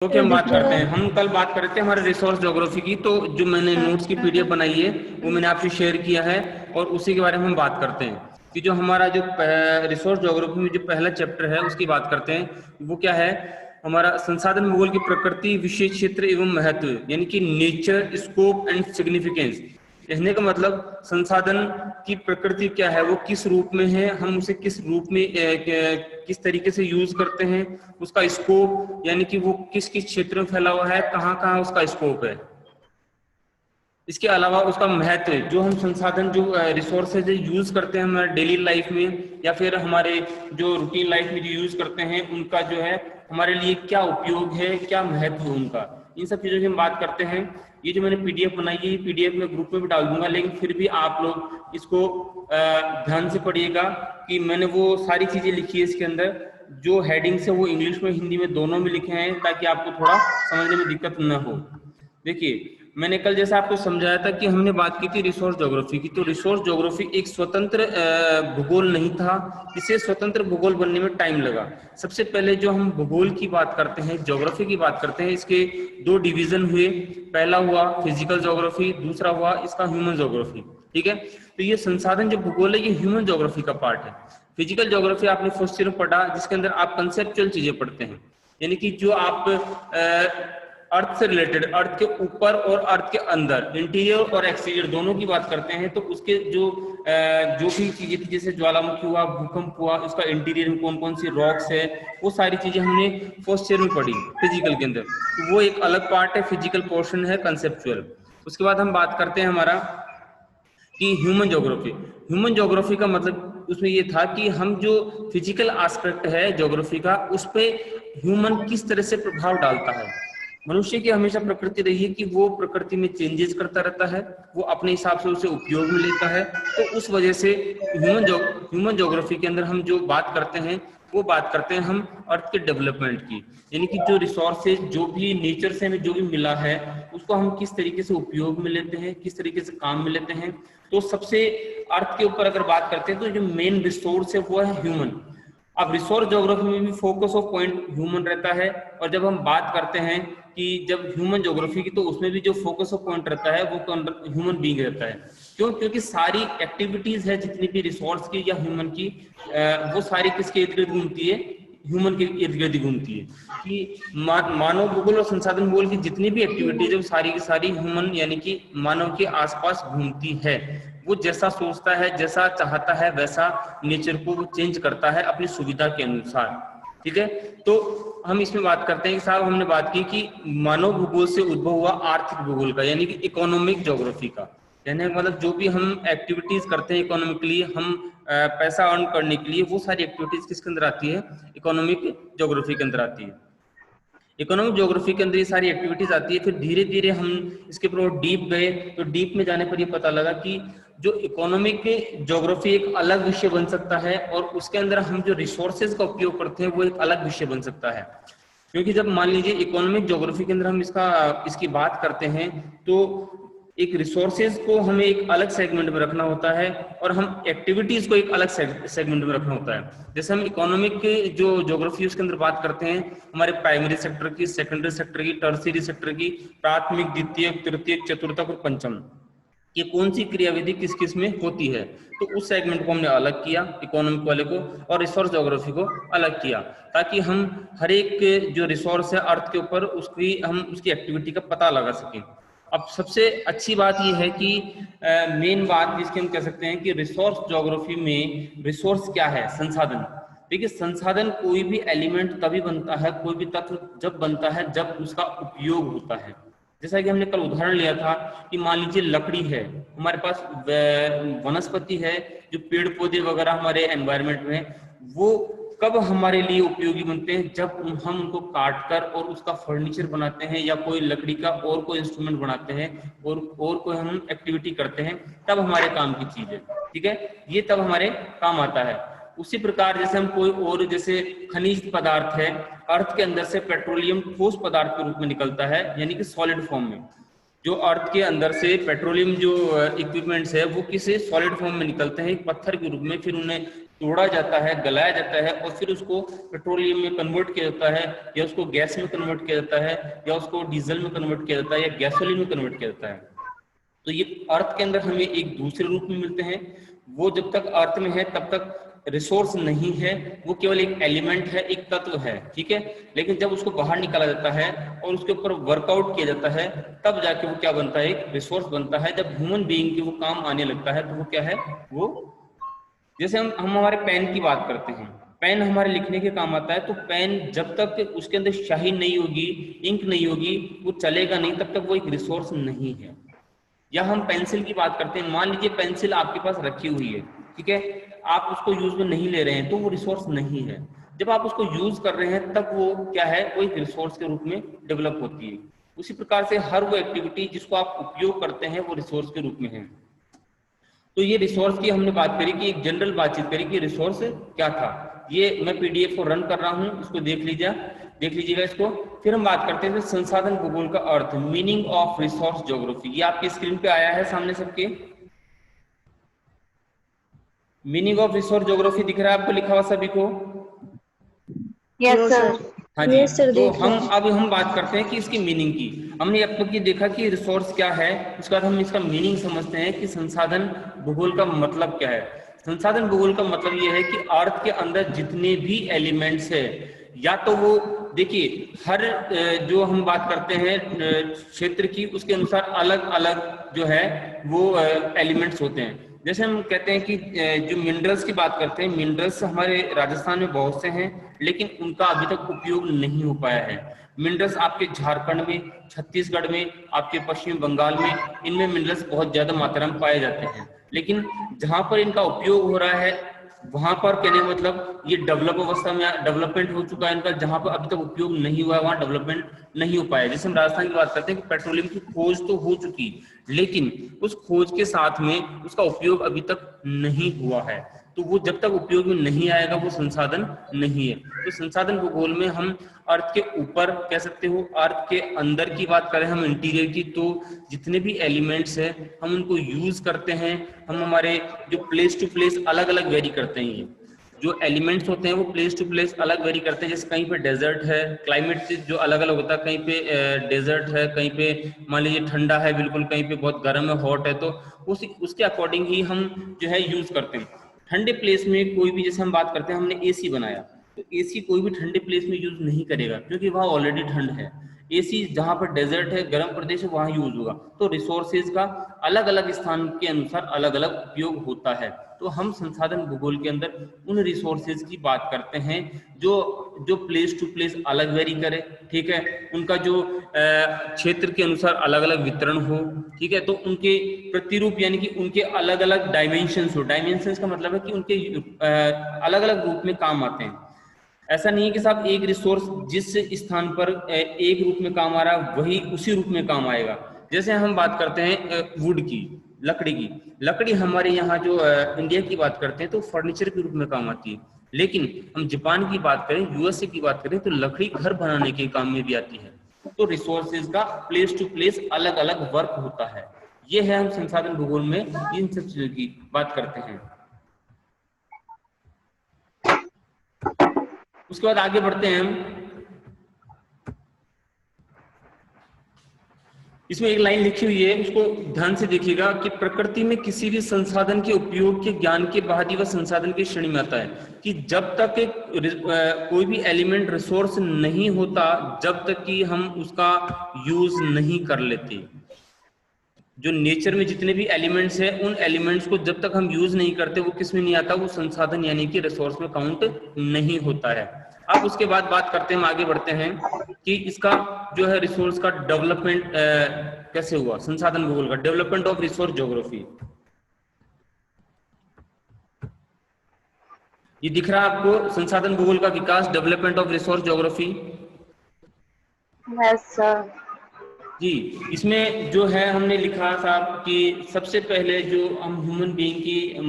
Okay, हम बात करते हैं। हम कल बात कर रहे थे हमारे रिसोर्स ज्योग्राफी की, तो जो मैंने नोट्स की पीडीएफ बनाई है वो मैंने आपसे शेयर किया है और उसी के बारे में हम बात करते हैं कि जो हमारा जो रिसोर्स ज्योग्राफी में जो पहला चैप्टर है उसकी बात करते हैं। वो क्या है? हमारा संसाधन भूगोल की प्रकृति, विशेष क्षेत्र एवं महत्व, यानी कि नेचर, स्कोप एंड सिग्निफिकेंस। कहने का मतलब संसाधन की प्रकृति क्या है, वो किस रूप में है, हम उसे किस रूप में किस तरीके से यूज करते हैं, उसका स्कोप यानी कि वो किस किस क्षेत्र में फैला हुआ है, कहाँ कहाँ उसका स्कोप है। इसके अलावा उसका महत्व, जो हम संसाधन जो रिसोर्सेज यूज करते हैं हमारे डेली लाइफ में या फिर हमारे जो रूटीन लाइफ में जो यूज करते हैं, उनका जो है हमारे लिए क्या उपयोग है, क्या महत्व है उनका, इन सब चीजों की हम बात करते हैं। ये जो मैंने पीडीएफ बनाई है, पीडीएफ में ग्रुप में भी डाल दूंगा, लेकिन फिर भी आप लोग इसको ध्यान से पढ़िएगा कि मैंने वो सारी चीजें लिखी है इसके अंदर। जो हेडिंग्स है वो इंग्लिश में हिंदी में दोनों में लिखे हैं ताकि आपको थोड़ा समझने में दिक्कत न हो। देखिए, मैंने कल जैसा आपको समझाया था कि हमने बात की थी रिसोर्स ज्योग्राफी की, तो रिसोर्स ज्योग्राफी एक स्वतंत्र भूगोल नहीं था, इसे स्वतंत्र भूगोल बनने में टाइम लगा। सबसे पहले जो हम भूगोल की बात करते हैं, ज्योग्राफी की बात करते हैं, इसके दो डिवीजन हुए। पहला हुआ फिजिकल ज्योग्राफी, दूसरा हुआ इसका ह्यूमन ज्योग्राफी। ठीक है, तो ये संसाधन जो भूगोल है ये ह्यूमन ज्योग्राफी का पार्ट है। फिजिकल ज्योग्राफी आपने फर्स्ट ईयर में पढ़ा, जिसके अंदर आप कंसेप्चुअल चीजें पढ़ते हैं, यानी कि जो आप अर्थ से रिलेटेड, अर्थ के ऊपर और अर्थ के अंदर, इंटीरियर और एक्सटीरियर दोनों की बात करते हैं, तो उसके जो भी चीजें थी, जैसे ज्वालामुखी हुआ, भूकंप हुआ, उसका इंटीरियर में कौन कौन सी रॉक्स है, वो सारी चीजें हमने फर्स्ट ईयर में पढ़ी फिजिकल के अंदर। तो वो एक अलग पार्ट है, फिजिकल पोर्शन है कंसेप्चुअल। उसके बाद हम बात करते हैं हमारा कि ह्यूमन ज्योग्राफी। ह्यूमन ज्योग्राफी का मतलब उसमें ये था कि हम जो फिजिकल एस्पेक्ट है ज्योग्राफी का, उस पे ह्यूमन किस तरह से प्रभाव डालता है। मनुष्य की हमेशा प्रकृति रही है कि वो प्रकृति में चेंजेस करता रहता है, वो अपने हिसाब से उसे उपयोग में लेता है। तो उस वजह से ह्यूमन ज्योग्राफी के अंदर हम जो बात करते हैं वो बात करते हैं हम अर्थ के डेवलपमेंट की, यानी कि जो रिसोर्सेज, जो भी नेचर से हमें जो भी मिला है, उसको हम किस तरीके से उपयोग में लेते हैं, किस तरीके से काम में लेते हैं। तो सबसे अर्थ के ऊपर अगर बात करते हैं तो जो मेन रिसोर्स है वो है ह्यूमन। अब रिसोर्स ज्योग्राफी में भी फोकस ऑफ पॉइंट ह्यूमन रहता है, और जब हम बात करते हैं कि जब ह्यूमन ज्योग्राफी की, तो उसमें भी जो फोकस ऑफ पॉइंट रहता है वो ह्यूमन बीइंग रहता है। क्यों? क्योंकि सारी एक्टिविटीज है जितनी भी रिसोर्स की या ह्यूमन की, वो सारी किसके इर्द गिर्द घूमती है? ह्यूमन के इर्द गिर्द घूमती है। कि मानव भूगोल और संसाधन भूगोल की जितनी भी एक्टिविटीज है वो सारी की सारी ह्यूमन यानी कि मानव के आसपास घूमती है। वो जैसा सोचता है, जैसा चाहता है, वैसा नेचर को वो चेंज करता है अपनी सुविधा के अनुसार। ठीक है, तो हम इसमें बात करते हैं कि साहब, हमने बात की कि मानव भूगोल से उद्भव हुआ आर्थिक भूगोल का, यानी कि इकोनॉमिक ज्योग्राफी का। यानी मतलब जो भी हम एक्टिविटीज करते हैं इकोनॉमिकली, हम पैसा अर्न करने के लिए, वो सारी एक्टिविटीज किसके अंदर आती है? इकोनॉमिक ज्योग्राफी के अंदर आती है। इकोनॉमिक ज्योग्राफी के अंदर ये सारी एक्टिविटीज आती है। फिर धीरे धीरे हम इसके ऊपर डीप गए, तो डीप में जाने पर ये पता लगा कि जो इकोनॉमिक ज्योग्राफी एक अलग विषय बन सकता है, और उसके अंदर हम जो रिसोर्सेज का उपयोग करते हैं वो एक अलग विषय बन सकता है। क्योंकि जब मान लीजिए इकोनॉमिक ज्योग्राफी के अंदर हम इसकी बात करते हैं, तो एक रिसोर्सेज को हमें एक अलग सेगमेंट में रखना होता है, और हम एक्टिविटीज को एक अलग सेगमेंट में रखना होता है। जैसे हम इकोनॉमिक के जो ज्योग्राफी उसके अंदर बात करते हैं, हमारे प्राइमरी सेक्टर की, सेकेंडरी सेक्टर की, टर्शियरी सेक्टर की, प्राथमिक, द्वितीयक, तृतीयक, चतुर्थक और पंचम, ये कौन सी क्रियाविधि किस किस में होती है। तो उस सेगमेंट को हमने अलग किया, इकोनॉमिक वाले को, और रिसोर्स ज्योग्राफी को अलग किया, ताकि हम हर एक जो रिसोर्स है अर्थ के ऊपर हम उसकी एक्टिविटी का पता लगा सकें। अब सबसे अच्छी बात यह है कि मेन बात जिसकी हम कह सकते हैं कि रिसोर्स ज्योग्राफी में रिसोर्स क्या है? संसाधन। देखिए, संसाधन कोई भी एलिमेंट तभी बनता है, कोई भी तत्व जब बनता है जब उसका उपयोग होता है। जैसा कि हमने कल उदाहरण लिया था कि मान लीजिए लकड़ी है, हमारे पास वनस्पति है, जो पेड़ पौधे वगैरह हमारे एनवायरनमेंट में, वो कब हमारे लिए उपयोगी बनते हैं? जब हम उनको काट कर और उसका फर्नीचर बनाते हैं, या कोई लकड़ी का और कोई इंस्ट्रूमेंट बनाते हैं, और कोई हम एक्टिविटी करते हैं, तब हमारे काम की चीज है। ठीक है, ये तब हमारे काम आता है। उसी प्रकार जैसे हम कोई और, जैसे खनिज पदार्थ है, अर्थ के अंदर से पेट्रोलियम ठोस पदार्थ के रूप में निकलता है, यानी कि सॉलिड फॉर्म में। जो अर्थ के अंदर से पेट्रोलियम जो इक्विपमेंट्स है वो किसी सॉलिड फॉर्म में निकलते हैं, एक पत्थर के रूप में, फिर उन्हें तोड़ा जाता है, गलाया जाता है और फिर उसको पेट्रोलियम में कन्वर्ट किया जाता है, या उसको गैस में कन्वर्ट किया जाता है, या उसको डीजल में कन्वर्ट किया जाता है, या गैसोलीन में कन्वर्ट किया जाता है। तो ये अर्थ के अंदर हमें एक दूसरे रूप में मिलते हैं। वो जब तक अर्थ में है तब तक रिसोर्स नहीं है, वो केवल एक एलिमेंट है, एक तत्व है, ठीक है। लेकिन जब उसको बाहर निकाला जाता है और उसके ऊपर वर्कआउट किया जाता है, तब जाके वो क्या बनता है, एक रिसोर्स बनता है। जब ह्यूमन बीइंग के वो काम आने लगता है तो वो क्या है, वो जैसे हम हमारे पेन की बात करते हैं, पेन हमारे लिखने के काम आता है, तो पेन जब तक उसके अंदर स्याही नहीं होगी, इंक नहीं होगी, वो चलेगा नहीं, तब तक वो एक रिसोर्स नहीं है। या हम पेंसिल की बात करते हैं, मान लीजिए पेंसिल आपके पास रखी हुई है, ठीक है, आप उसको यूज में नहीं ले रहे हैं, तो वो रिसोर्स नहीं है। जब आप उसको यूज कर रहे हैं तब वो क्या है, वो एक रिसोर्स के रूप में डेवलप होती है। उसी प्रकार से हर वो एक्टिविटी जिसको आप उपयोग करते हैं वो रिसोर्स के रूप में है। तो ये रिसोर्स की हमने बात करी कि एक जनरल बातचीत करी कि रिसोर्स क्या था। ये मैं पीडीएफ को रन कर रहा हूं, उसको देख लीजिएगा इसको। फिर हम बात करते हैं संसाधन भूगोल का अर्थ, मीनिंग ऑफ रिसोर्स ज्योग्राफी। ये आपकी स्क्रीन पे आया है सामने सबके, मीनिंग ऑफ रिसोर्स ज्योग्राफी दिख रहा है आपको लिखा हुआ सभी को? Yes sir. हाँ जी। तो हम बात करते हैं कि इसकी मीनिंग की। हमने अब तक ये देखा कि रिसोर्स क्या है, उसके बाद हम इसका मीनिंग समझते हैं कि संसाधन भूगोल का मतलब क्या है। संसाधन भूगोल का मतलब ये है कि अर्थ के अंदर जितने भी एलिमेंट्स है, या तो वो देखिए हर जो हम बात करते हैं क्षेत्र की, उसके अनुसार अलग अलग जो है वो एलिमेंट्स होते हैं। जैसे हम कहते हैं कि जो मिनरल्स की बात करते हैं, मिनरल्स हमारे राजस्थान में बहुत से हैं, लेकिन उनका अभी तक उपयोग नहीं हो पाया है। मिनरल्स आपके झारखंड में, छत्तीसगढ़ में, आपके पश्चिम बंगाल में, इनमें मिनरल्स बहुत ज्यादा मात्रा में पाए जाते हैं। लेकिन जहां पर इनका उपयोग हो रहा है वहां पर कहने मतलब ये डेवलप अवस्था में, डेवलपमेंट हो चुका है इनका, जहां पर अभी तक उपयोग नहीं हुआ है वहां डेवलपमेंट नहीं हो पाया। जैसे हम राजस्थान की बात करते हैं कि पेट्रोलियम की खोज तो हो चुकी, लेकिन उस खोज के साथ में उसका उपयोग अभी तक नहीं हुआ है। तो वो जब तक उपयोग में नहीं आएगा वो संसाधन नहीं है। तो संसाधन भूगोल में हम अर्थ के ऊपर कह सकते हो, अर्थ के अंदर की बात करें हम इंटीरियर की, तो जितने भी एलिमेंट्स हैं हम उनको यूज करते हैं। हम हमारे जो प्लेस टू प्लेस अलग अलग वेरी करते हैं, ये जो एलिमेंट्स होते हैं वो प्लेस टू प्लेस अलग वेरी करते हैं। जैसे कहीं पे डेजर्ट है, क्लाइमेट जो अलग अलग होता है, कहीं पे डेजर्ट है, कहीं पे मान लीजिए ठंडा है बिल्कुल, कहीं पे बहुत गर्म है, हॉट है, तो उसके अकॉर्डिंग ही हम जो है यूज करते हैं। ठंडे प्लेस में कोई भी, जैसे हम बात करते हैं हमने एसी बनाया, तो एसी कोई भी ठंडे प्लेस में यूज नहीं करेगा क्योंकि वहां ऑलरेडी ठंड है। एसी जहां पर डेजर्ट है, गर्म प्रदेश है, वहां यूज होगा। तो रिसोर्सेज का अलग अलग स्थान के अनुसार अलग अलग उपयोग होता है। तो हम संसाधन भूगोल के अंदर उन रिसोर्सेज की बात करते हैं जो जो प्लेस टू प्लेस अलग वेरी करे, ठीक है, उनका जो क्षेत्र के अनुसार अलग अलग वितरण हो, ठीक है, तो उनके प्रतिरूप यानी कि उनके अलग अलग डायमेंशंस हो। डायमेंशंस का मतलब है कि उनके अलग अलग रूप में काम आते हैं। ऐसा नहीं है कि साहब एक रिसोर्स जिस स्थान पर एक रूप में काम आ रहा है वही उसी रूप में काम आएगा। जैसे हम बात करते हैं वुड की, लकड़ी की, लकड़ी हमारे यहाँ जो इंडिया की बात करते हैं तो फर्नीचर के रूप में काम आती है। लेकिन हम जापान की बात करें, यूएसए की बात करें, तो लकड़ी घर बनाने के काम में भी आती है। तो रिसोर्सेज का प्लेस टू प्लेस अलग अलग वर्क होता है। ये है हम संसाधन भूगोल में इन सब चीजों की बात करते हैं। उसके बाद आगे बढ़ते हैं हम। इसमें एक लाइन लिखी हुई है, उसको ध्यान से देखिएगा कि प्रकृति में किसी भी संसाधन के उपयोग के ज्ञान के बाद ही वह संसाधन की श्रेणी में आता है। कि जब तक एक कोई भी एलिमेंट रिसोर्स नहीं होता, जब तक कि हम उसका यूज नहीं कर लेते। जो नेचर में जितने भी एलिमेंट्स हैं, उन एलिमेंट्स को जब तक हम यूज नहीं करते वो किस में नहीं आता, वो संसाधन यानी कि रिसोर्स में काउंट नहीं होता है। अब उसके बाद बात करते हैं, हम आगे बढ़ते हैं कि इसका जो है रिसोर्स का डेवलपमेंट कैसे हुआ। संसाधन भूगोल का डेवलपमेंट ऑफ रिसोर्स ज्योग्राफी, ये दिख रहा है आपको, संसाधन भूगोल का विकास, development of resource geography. Yes sir. जी, इसमें जो है हमने लिखा साहब कि सबसे पहले जो हम ह्यूमन बीइंग की,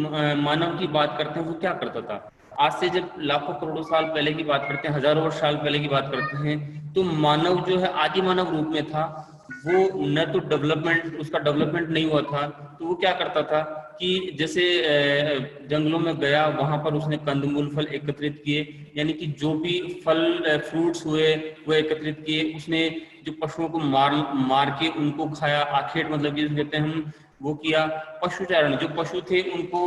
मानव की बात करते हैं, वो क्या करता था। आज से जब लाखों करोड़ों साल पहले की बात करते हैं, हजारों वर्ष साल पहले की बात करते हैं, तो मानव जो है आदि मानव रूप में था। वो न तो डेवलपमेंट, उसका डेवलपमेंट नहीं हुआ था, तो वो क्या करता था कि जैसे जंगलों में गया, वहां पर उसने कंदमूल फल एकत्रित किए, यानी कि जो भी फल फ्रूट्स हुए वो एकत्रित किए। उसने जो पशुओं को मार के उनको खाया, आखेट मतलब कि कहते हैं हम, वो किया। पशुचारण, जो पशु थे उनको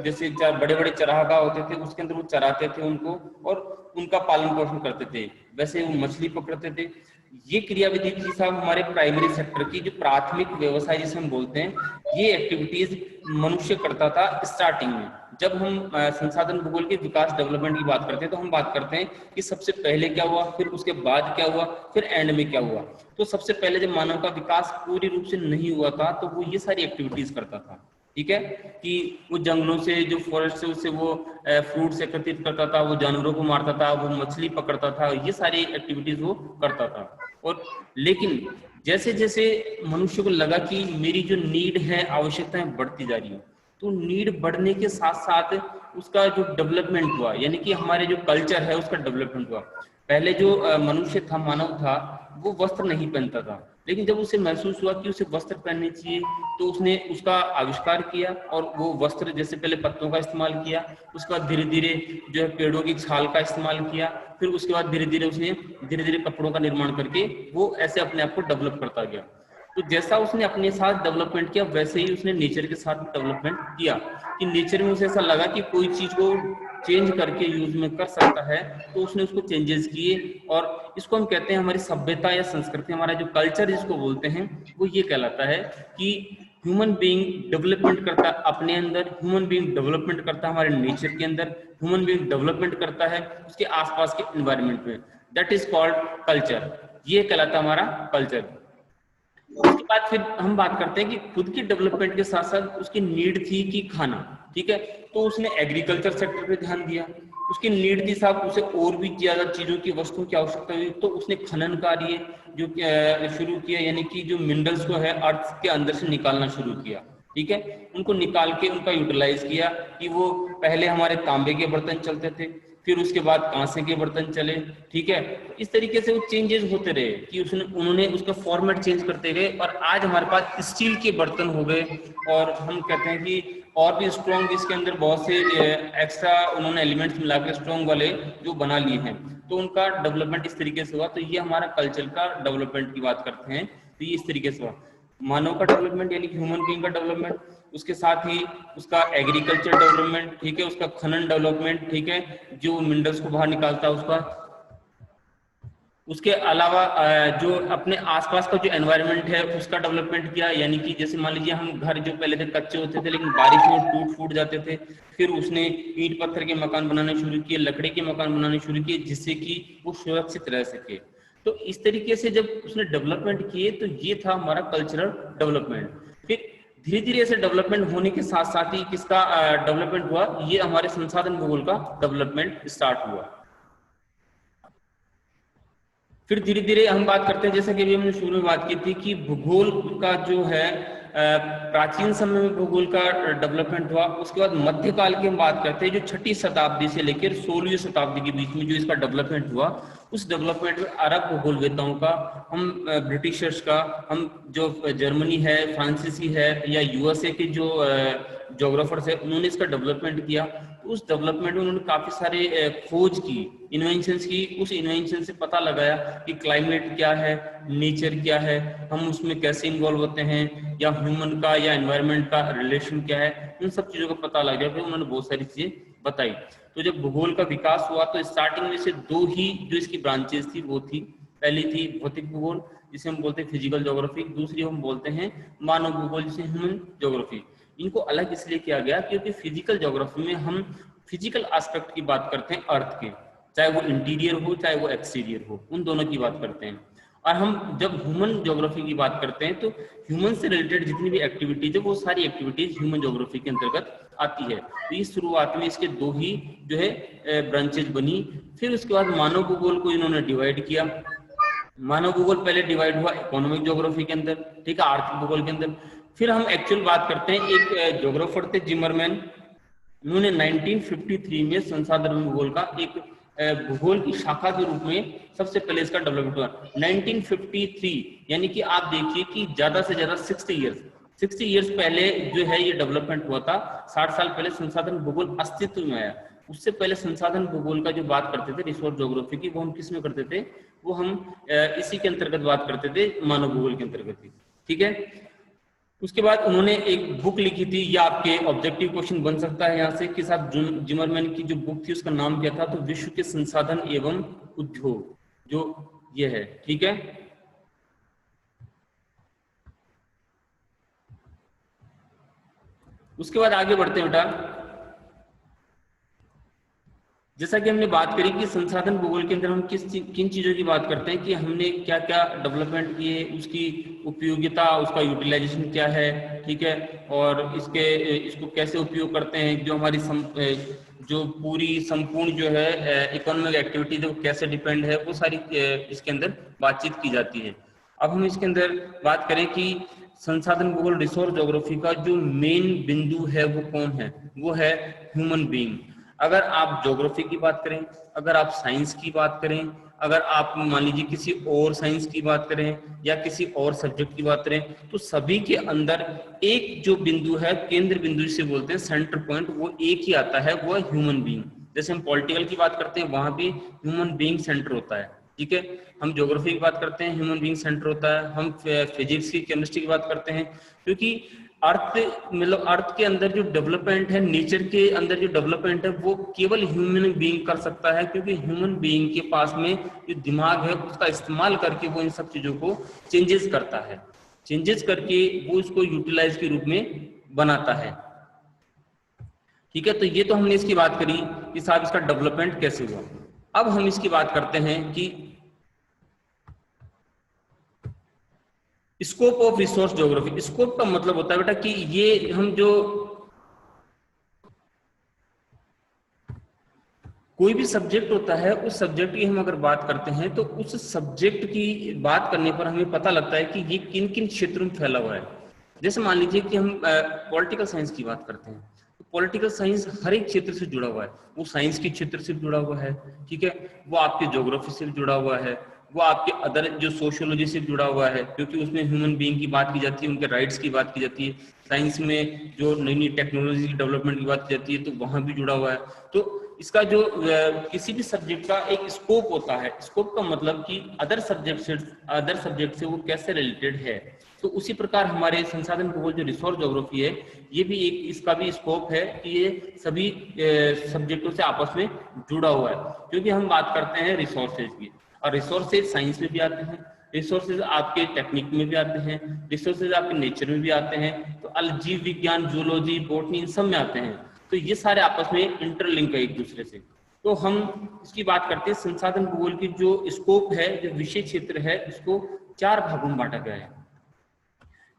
जैसे बड़े बड़े चरागाह होते थे उसके अंदर वो चराते थे उनको और उनका पालन पोषण करते थे। वैसे वो मछली पकड़ते थे। ये क्रियाविधि थी साहब हमारे प्राइमरी सेक्टर की, जो प्राथमिक व्यवसाय जिसे हम बोलते हैं, ये एक्टिविटीज मनुष्य करता था स्टार्टिंग में। जब हम संसाधन भूगोल के विकास डेवलपमेंट की बात करते हैं तो हम बात करते हैं कि सबसे पहले क्या हुआ, फिर उसके बाद क्या हुआ, फिर एंड में क्या हुआ। तो सबसे पहले जब मानव का विकास पूरी रूप से नहीं हुआ था तो वो ये सारी एक्टिविटीज करता था, ठीक है, कि वो जंगलों से, जो फॉरेस्ट से, उससे वो फ्रूट्स एकत्रित करता था, वो जानवरों को मारता था, वो मछली पकड़ता था, ये सारी एक्टिविटीज वो करता था। और लेकिन जैसे जैसे मनुष्य को लगा कि मेरी जो नीड है, आवश्यकताएं बढ़ती जा रही है, तो नीड बढ़ने के साथ साथ उसका जो डेवलपमेंट हुआ, यानी कि हमारे जो कल्चर है उसका डेवलपमेंट हुआ। पहले जो मनुष्य था, मानव था, वो वस्त्र नहीं पहनता था, लेकिन जब उसे महसूस हुआ कि उसे वस्त्र पहनने चाहिए तो उसने उसका आविष्कार किया और वो वस्त्र, जैसे पहले पत्तों का इस्तेमाल किया, उसके बाद धीरे धीरे जो है पेड़ों की छाल का इस्तेमाल किया, फिर उसके बाद धीरे धीरे उसने धीरे धीरे कपड़ों का निर्माण करके वो ऐसे अपने आप को डेवलप करता गया। तो जैसा उसने अपने साथ डेवलपमेंट किया वैसे ही उसने नेचर के साथ डेवलपमेंट किया, कि नेचर में उसे ऐसा लगा कि कोई चीज को चेंज करके यूज में कर सकता है, तो उसने उसको चेंजेस किए। और इसको हम कहते हैं हमारी सभ्यता या संस्कृति, हमारा जो कल्चर जिसको बोलते हैं, वो ये कहलाता है कि ह्यूमन बीइंग डेवलपमेंट करता है अपने अंदर, ह्यूमन बीइंग डेवलपमेंट करता है हमारे नेचर के अंदर, ह्यूमन बीइंग डेवलपमेंट करता है उसके आसपास के एनवायरनमेंट में। That is called culture. ये कहलाता है हमारा कल्चर। उसके बाद फिर हम बात करते हैं कि खुद की डेवलपमेंट के साथ साथ उसकी नीड थी कि खाना, ठीक है, तो उसने एग्रीकल्चर सेक्टर पे ध्यान दिया। उसकी नीड थी साहब, उसे और भी ज्यादा चीजों की, वस्तुओं की आवश्यकता हुई, तो उसने खनन कार्य जो शुरू किया, यानी कि जो मिनरल्स को है अर्थ के अंदर से निकालना शुरू किया, ठीक है, उनको निकाल के उनका यूटिलाइज किया। कि वो पहले हमारे तांबे के बर्तन चलते थे, फिर उसके बाद कांसे के बर्तन चले, ठीक है, इस तरीके से वो चेंजेस होते रहे कि उन्होंने उसका फॉर्मेट चेंज करते गए और आज हमारे पास स्टील के बर्तन हो गए। और हम कहते हैं कि और भी स्ट्रॉन्ग, इसके अंदर बहुत से एक्स्ट्रा उन्होंने एलिमेंट्स मिला के स्ट्रॉन्ग वाले जो बना लिए हैं, तो उनका डेवलपमेंट इस तरीके से हुआ। तो ये हमारा कल्चर का डेवलपमेंट की बात करते हैं, तो ये इस तरीके से हुआ। मानव का डेवलपमेंट यानी कि ह्यूमन बीइंग का डेवलपमेंट, उसके साथ ही उसका एग्रीकल्चर डेवलपमेंट, ठीक है, उसका खनन डेवलपमेंट, ठीक है, जो मिनरल्स को बाहर निकालता है उसका। उसके अलावा जो अपने आसपास का जो एनवायरनमेंट है उसका डेवलपमेंट किया, यानी कि जैसे मान लीजिए हम घर जो पहले थे कच्चे होते थे लेकिन बारिश में टूट फूट जाते थे, फिर उसने ईंट पत्थर के मकान बनाने शुरू किए, लकड़ी के मकान बनाने शुरू किए, जिससे कि वो सुरक्षित रह सके। तो इस तरीके से जब उसने डेवलपमेंट किए तो ये था हमारा कल्चरल डेवलपमेंट। फिर धीरे धीरे ऐसे डेवलपमेंट होने के साथ साथ ही किसका डेवलपमेंट हुआ, ये हमारे संसाधन भूगोल का डेवलपमेंट स्टार्ट हुआ। फिर धीरे धीरे हम बात करते हैं, जैसा कि अभी हमने शुरू में बात की थी, कि भूगोल का जो है प्राचीन समय में भूगोल का डेवलपमेंट हुआ। उसके बाद मध्यकाल की हम बात करते हैं, जो 6वीं शताब्दी से लेकर 16वीं शताब्दी के बीच में जो इसका डेवलपमेंट हुआ, उस डेवलपमेंट में अरब भूगोलवेताओं का, हम ब्रिटिशर्स का, हम जो जर्मनी है, फ्रांसीसी है, या यूएसए के जो जोग्राफर्स है, उन्होंने इसका डेवलपमेंट किया। उस डेवलपमेंट में उन्होंने काफी सारे खोज की, इन्वेंशंस की। उस इन्वेंशन से पता लगाया कि क्लाइमेट क्या है, नेचर क्या है, हम उसमें कैसे इन्वॉल्व होते हैं, या ह्यूमन का या एनवायरनमेंट का रिलेशन क्या है, उन सब चीजों का पता लगा। फिर उन्होंने बहुत सारी चीजें बताई। तो जब भूगोल का विकास हुआ तो स्टार्टिंग में से दो ही जो इसकी ब्रांचेस थी वो थी, पहली थी भौतिक भूगोल जिसे हम बोलते हैं फिजिकल ज्योग्राफी, दूसरी हम बोलते हैं मानव भूगोल जिसे ह्यूमन ज्योग्राफी। इनको अलग इसलिए किया गया क्योंकि फिजिकल ज्योग्राफी में हम फिजिकल एस्पेक्ट की बात करते हैं अर्थ के, चाहे वो इंटीरियर हो चाहे वो एक्सटीरियर हो, उन दोनों की बात करते हैं। और हम जब ह्यूमन ज्योग्राफी की बात करते हैं तो ह्यूमन से रिलेटेड जितनी भी एक्टिविटीज है वो सारी एक्टिविटीज ह्यूमन ज्योग्राफी के अंतर्गत आती है। तो इस शुरुआत में इसके दो ही जो है ब्रांचेज बनी। फिर उसके बाद मानव भूगोल को इन्होंने डिवाइड किया। मानव भूगोल पहले डिवाइड हुआ इकोनॉमिक ज्योग्राफी के अंदर, ठीक है, आर्थिक भूगोल के अंदर। फिर हम एक्चुअल बात करते हैं, एक ज्योग्राफर थे जिमरमैन, उन्होंने 1953 में संसाधन भूगोल का एक भूगोल की शाखा के रूप में सबसे पहले इसका डेवलपमेंट हुआ 1953। यानी कि आप देखिए कि ज्यादा से ज्यादा 60 ईयर्स, 60 ईयर्स पहले जो है ये डेवलपमेंट हुआ था। 60 साल पहले संसाधन भूगोल अस्तित्व में आया। उससे पहले संसाधन भूगोल का जो बात करते थे रिसोर्स ज्योग्राफी की, वो हम किस में करते थे, वो हम इसी के अंतर्गत बात करते थे, मानव भूगोल के अंतर्गत ही, ठीक है। उसके बाद उन्होंने एक बुक लिखी थी, या आपके ऑब्जेक्टिव क्वेश्चन बन सकता है यहाँ से कि साहब जिमरमैन की जो बुक थी उसका नाम क्या था, तो विश्व के संसाधन एवं उद्योग, जो ये है, ठीक है। उसके बाद आगे बढ़ते हैं बेटा। जैसा कि हमने बात करी कि संसाधन भूगोल के अंदर हम किन चीजों की बात करते हैं कि हमने क्या क्या डेवलपमेंट किए, उसकी उपयोगिता, उसका यूटिलाइजेशन क्या है, ठीक है, और इसको कैसे उपयोग करते हैं, जो हमारी जो पूरी संपूर्ण जो है इकोनॉमिक एक्टिविटी जो कैसे डिपेंड है, वो सारी इसके अंदर बातचीत की जाती है। अब हम इसके अंदर बात करें कि संसाधन भूगोल रिसोर्स ज्योग्राफी का जो मेन बिंदु है वो कौन है, वो है ह्यूमन बीइंग। अगर आप ज्योग्राफी की बात करें, अगर आप साइंस की बात करें, अगर आप मान लीजिए किसी और साइंस की बात करें या किसी और सब्जेक्ट की बात करें, तो सभी के अंदर एक जो बिंदु है, केंद्र बिंदु जिसे बोलते हैं, सेंटर पॉइंट, वो एक ही आता है, वो है ह्यूमन बीइंग। जैसे हम पॉलिटिकल की बात करते हैं, वहां भी ह्यूमन बीइंग सेंटर होता है, ठीक है। हम ज्योग्राफी की बात करते हैं, ह्यूमन बीइंग सेंटर होता है। हम फिजिक्स की, केमिस्ट्री की बात करते हैं, क्योंकि अर्थ मतलब अर्थ के अंदर जो डेवलपमेंट है, नेचर के अंदर जो डेवलपमेंट है, वो केवल ह्यूमन बीइंग कर सकता है, क्योंकि ह्यूमन बीइंग के पास में जो दिमाग है उसका इस्तेमाल करके वो इन सब चीजों को चेंजेस करता है, चेंजेस करके वो उसको यूटिलाइज के रूप में बनाता है, ठीक है। तो ये तो हमने इसकी बात करी कि साहब इसका डेवलपमेंट कैसे हुआ। अब हम इसकी बात करते हैं कि scope of resource geography. Scope का मतलब होता है बेटा कि ये हम जो कोई भी सब्जेक्ट होता है, उस सब्जेक्ट की हम अगर बात करते हैं तो उस सब्जेक्ट की बात करने पर हमें पता लगता है कि ये किन किन क्षेत्रों में फैला हुआ है। जैसे मान लीजिए कि हम पॉलिटिकल साइंस की बात करते हैं, तो पॉलिटिकल साइंस हर एक क्षेत्र से जुड़ा हुआ है। वो साइंस के क्षेत्र से जुड़ा हुआ है, ठीक है, वो आपके ज्योग्राफी से जुड़ा हुआ है, वो आपके अदर जो सोशियोलॉजी से जुड़ा हुआ है, क्योंकि उसमें ह्यूमन बीइंग की बात की जाती है, उनके राइट्स की बात की जाती है। साइंस में जो नई नई टेक्नोलॉजी की डेवलपमेंट की बात की जाती है, तो वहां भी जुड़ा हुआ है। तो इसका जो किसी भी सब्जेक्ट का एक स्कोप होता है, स्कोप का मतलब कि अदर सब्जेक्ट से वो कैसे रिलेटेड है। तो उसी प्रकार हमारे संसाधन भूगोल जो रिसोर्स ज्योग्राफी है, ये भी एक इसका भी स्कोप है कि ये सभी सब्जेक्टों से आपस में जुड़ा हुआ है, क्योंकि हम बात करते हैं रिसोर्सेज की, और रिसोर्सेज साइंस में भी आते हैं, रिसोर्सेज आपके टेक्निक में भी आते हैं, रिसोर्सेज आपके नेचर में भी आते हैं, तो जीव विज्ञान, जूलॉजी, बॉटनी, इन सब में आते हैं। तो ये सारे आपस में इंटरलिंक है एक दूसरे से। तो हम इसकी बात करते हैं, संसाधन भूगोल की जो स्कोप है, जो विषय क्षेत्र है, इसको 4 भागों में बांटा गया है।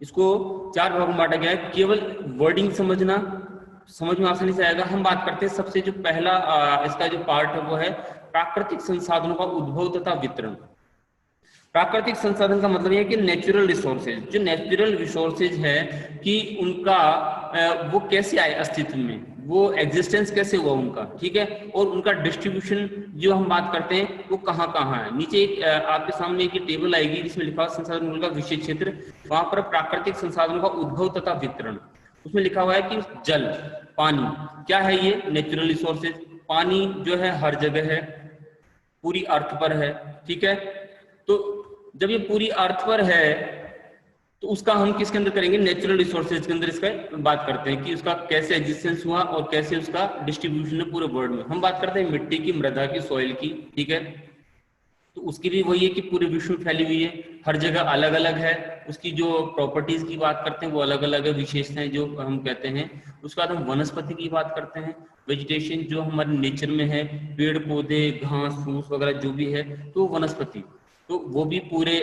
इसको 4 भागों में बांटा गया है। केवल वर्डिंग समझ में आसानी से आएगा। हम बात करते हैं सबसे जो पहला इसका जो पार्ट है वो है प्राकृतिक संसाधनों का उद्भव तथा वितरण। प्राकृतिक संसाधन का मतलब ये कि नेचुरल रिसोर्सेज, जो नेचुरल रिसोर्सेज है कि उनका वो कैसे आए अस्तित्व में, वो एग्जिस्टेंस कैसे हुआ उनका, ठीक है, और उनका डिस्ट्रीब्यूशन जो हम बात करते हैं वो कहाँ कहाँ है। नीचे एक आपके सामने एक टेबल आएगी जिसमें लिखा हुआ संसाधन भूगोल का विषय क्षेत्र, वहां पर प्राकृतिक संसाधनों का उद्भव तथा वितरण, उसमें लिखा हुआ है कि जल, पानी क्या है, ये नेचुरल रिसोर्सेज। पानी जो है हर जगह है, पूरी अर्थ पर है, ठीक है। तो जब ये पूरी अर्थ पर है तो उसका हम किसके अंदर करेंगे, नेचुरल रिसोर्सेज के अंदर इसका बात करते हैं कि उसका कैसे एग्जिस्टेंस हुआ और कैसे उसका डिस्ट्रीब्यूशन है पूरे वर्ल्ड में। हम बात करते हैं मिट्टी की, मृदा की, सॉइल की, ठीक है। तो उसकी भी वही है कि पूरे विश्व में फैली हुई है, हर जगह अलग अलग है। उसकी जो प्रॉपर्टीज की बात करते हैं वो अलग अलग है, विशेषताएं जो हम कहते हैं। उसके बाद हम वनस्पति की बात करते हैं, वेजिटेशन जो हमारे नेचर में है, पेड़ पौधे, घास फूस वगैरह जो भी है, तो वनस्पति, तो वो भी पूरे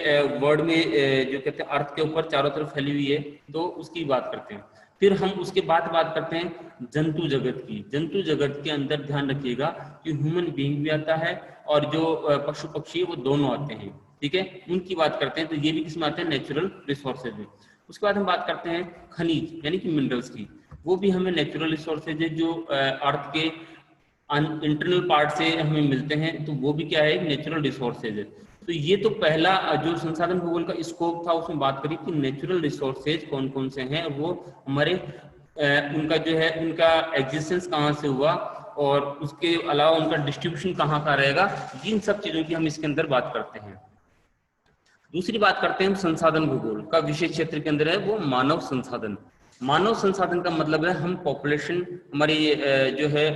वर्ल्ड में जो कहते हैं अर्थ के ऊपर चारों तरफ फैली हुई है, तो उसकी बात करते हैं। फिर हम उसके बाद बात करते हैं जंतु जगत की। जंतु जगत के अंदर ध्यान रखिएगा कि ह्यूमन बीइंग भी आता है और जो पशु पक्षी वो दोनों आते हैं, ठीक है, उनकी बात करते हैं। तो ये भी किसमें आते हैं, नेचुरल रिसोर्सेज में। उसके बाद हम बात करते हैं खनिज यानी कि मिनरल्स की, वो भी हमें नेचुरल रिसोर्सेज है जो अर्थ के इंटरनल पार्ट से हमें मिलते हैं, तो वो भी क्या है, नेचुरल रिसोर्सेज है। तो ये तो पहला जो संसाधन भूगोल का स्कोप था, उसमें बात करी कि नेचुरल रिसोर्सेज कौन कौन से हैं, वो हमारे उनका जो है उनका एग्जिस्टेंस कहाँ से हुआ और उसके अलावा उनका डिस्ट्रीब्यूशन कहाँ का रहेगा, जिन सब चीजों की हम इसके अंदर बात करते हैं। दूसरी बात करते हैं हम संसाधन भूगोल का विषय क्षेत्र के अंदर है वो मानव संसाधन। मानव संसाधन का मतलब है हम पॉपुलेशन, हमारी जो है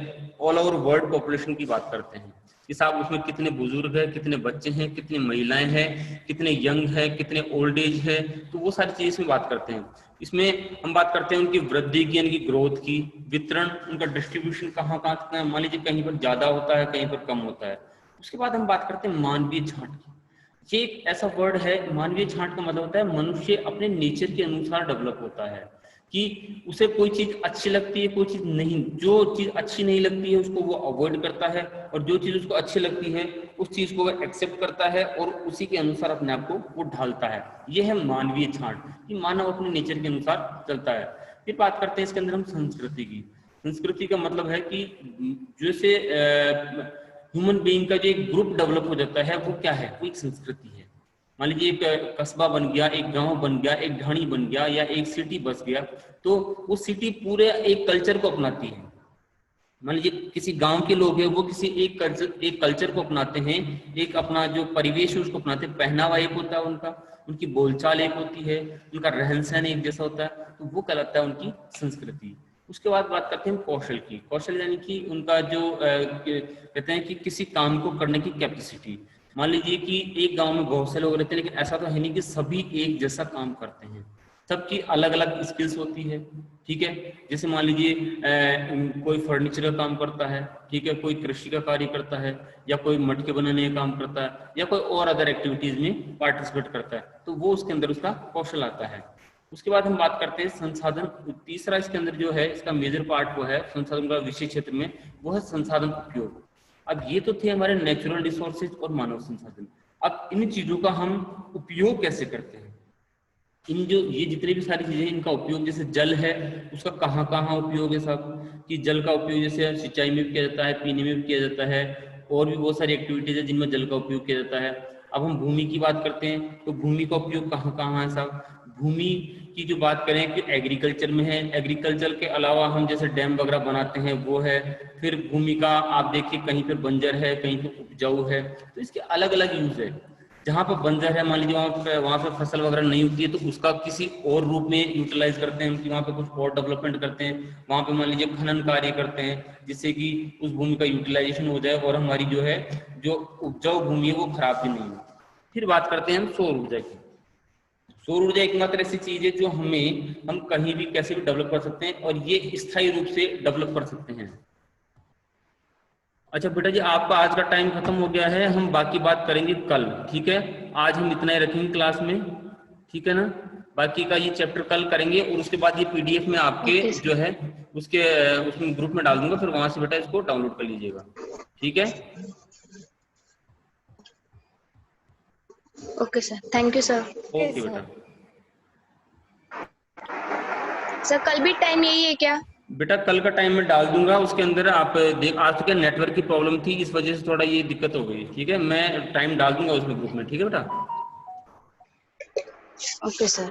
ऑल ओवर वर्ल्ड पॉपुलेशन की बात करते हैं कि साहब उसमें कितने बुजुर्ग हैं, कितने बच्चे हैं, कितनी महिलाएं हैं, कितने यंग है, कितने ओल्ड एज है, तो वो सारी चीजें इसमें बात करते हैं। इसमें हम बात करते हैं उनकी वृद्धि की, यानी कि ग्रोथ की, वितरण, उनका डिस्ट्रीब्यूशन कहाँ कहाँ, मान लीजिए कहीं पर ज्यादा होता है, कहीं पर कम होता है। उसके बाद हम बात करते हैं मानवीय छांट की। ये एक ऐसा वर्ड है, मानवीय छांट का मतलब होता है मनुष्य अपने नेचर के अनुसार डेवलप होता है, कि उसे कोई चीज अच्छी लगती है, कोई चीज नहीं, जो चीज अच्छी नहीं लगती है उसको वो अवॉइड करता है, और जो चीज उसको अच्छी लगती है उस चीज को वो एक्सेप्ट करता है और उसी के अनुसार अपने आप को वो ढालता है। ये है मानवीय छांट, कि मानव अपने नेचर के अनुसार चलता है। फिर बात करते हैं इसके अंदर हम संस्कृति की। संस्कृति का मतलब है कि जैसे ह्यूमन बीइंग का जो एक ग्रुप डेवलप हो जाता है वो क्या है, वो एक संस्कृति है। मान लीजिए एक कस्बा बन गया, एक गांव बन गया, एक ढाणी बन गया, या एक सिटी बस गया, तो वो सिटी पूरे एक कल्चर को अपनाती है। मान लीजिए किसी गांव के लोग हैं, वो किसी एक कल्चर को अपनाते हैं, एक अपना जो परिवेश है उसको अपनाते हैं, पहनावा एक होता है उनका, उनकी बोलचाल एक होती है, उनका रहन सहन एक जैसा होता है, तो वो कहलाता है उनकी संस्कृति। उसके बाद बात करते हैं कौशल की। कौशल यानी कि उनका जो कहते हैं कि किसी काम को करने की कैपेसिटी। मान लीजिए कि एक गांव में बहुत से लोग रहते हैं, लेकिन ऐसा तो है नहीं कि सभी एक जैसा काम करते हैं, सबकी अलग अलग स्किल्स होती है, ठीक है। जैसे मान लीजिए कोई फर्नीचर का काम करता है, ठीक है, कोई कृषि का कार्य करता है, या कोई मटके बनाने का काम करता है, या कोई और अदर एक्टिविटीज में पार्टिसिपेट करता है, तो वो उसके अंदर उसका कौशल आता है। उसके बाद हम बात करते हैं संसाधन। तीसरा इसके अंदर जो है इसका मेजर पार्ट वो है संसाधन का विषय क्षेत्र में, वो है संसाधन उपयोग। अब ये तो थे हमारे नेचुरल रिसोर्सेज और मानव संसाधन। अब इन चीजों का हम उपयोग कैसे करते हैं, इन जो ये जितने भी सारी चीजें इनका उपयोग, जैसे जल है उसका कहाँ कहाँ उपयोग है साहब, कि जल का उपयोग जैसे सिंचाई में भी किया जाता है, पीने में भी किया जाता है, और भी बहुत सारी एक्टिविटीज है जिनमें जल का उपयोग किया जाता है। अब हम भूमि की बात करते हैं, तो भूमि का उपयोग कहाँ कहाँ है साहब। भूमि की जो बात करें कि एग्रीकल्चर में है, एग्रीकल्चर के अलावा हम जैसे डैम वगैरह बनाते हैं वो है। फिर भूमि का आप देखिए कहीं पर बंजर है, कहीं पर उपजाऊ है, तो इसके अलग अलग यूज है। जहाँ पर बंजर है, मान लीजिए वहाँ पे फसल वगैरह नहीं होती है, तो उसका किसी और रूप में यूटिलाइज करते हैं, कि वहाँ पे कुछ और डेवलपमेंट करते हैं, वहाँ पे मान लीजिए खनन कार्य करते हैं, जिससे कि उस भूमि का यूटिलाइजेशन हो जाए और हमारी जो है जो उपजाऊ भूमि है वो खराब भी नहीं हो। फिर बात करते हैं हम सौर ऊर्जा की। सौर ऊर्जा एकमात्र ऐसी चीज है जो हम कहीं भी कैसे भी डेवलप कर सकते हैं, और ये स्थायी रूप से डेवलप कर सकते हैं। अच्छा बेटा जी, आपका आज का टाइम खत्म हो गया है, हम बाकी बात करेंगे कल, ठीक है। आज हम इतना ही रखेंगे क्लास में, ठीक है ना। बाकी का ये चैप्टर कल करेंगे, और उसके बाद ये पीडीएफ में आपके जो है उसके उसमें ग्रुप में डाल दूंगा, फिर वहां से बेटा इसको डाउनलोड कर लीजिएगा, ठीक है। Okay sir, thank you sir. Okay बेटा। सर कल भी टाइम यही है क्या? बेटा कल का टाइम मैं डाल दूंगा, उसके अंदर आप देख, आज तो क्या नेटवर्क की प्रॉब्लम थी, इस वजह से थोड़ा ये दिक्कत हो गई, ठीक है। मैं टाइम डाल दूंगा उसमें ग्रुप में, ठीक है बेटा। Okay sir.